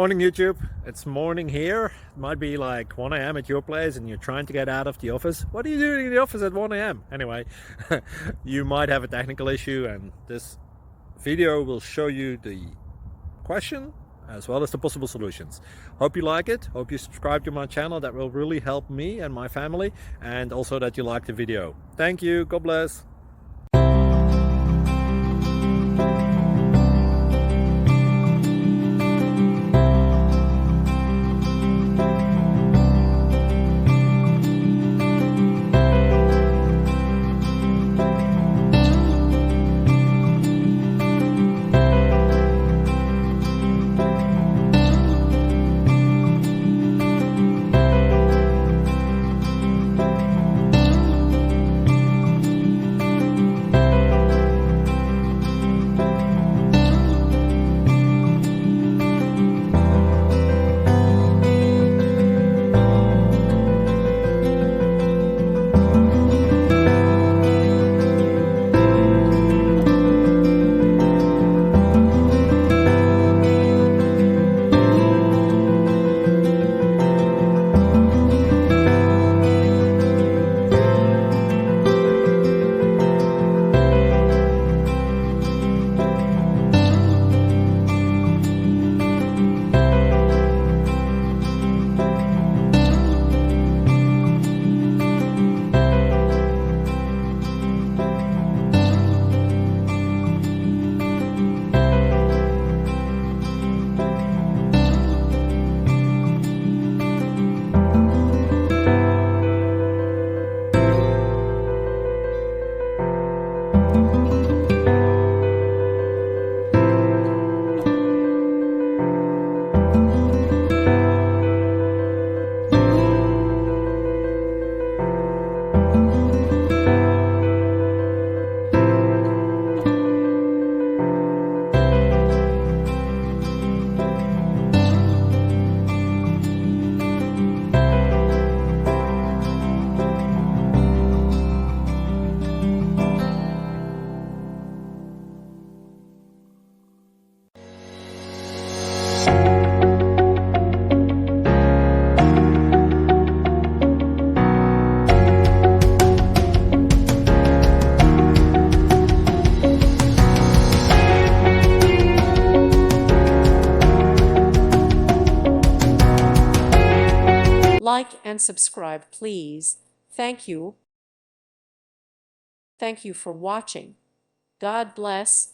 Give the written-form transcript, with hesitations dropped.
Morning YouTube, it's morning here. It might be like 1 a.m. at your place and you're trying to get out of the office. What are you doing in the office at 1 a.m.? Anyway, you might have a technical issue and this video will show you the question as well as the possible solutions. Hope you like it, hope you subscribe to my channel. That will really help me and my family, and also that you like the video. Thank you, God bless. Like and subscribe, please. Thank you. Thank you for watching. God bless.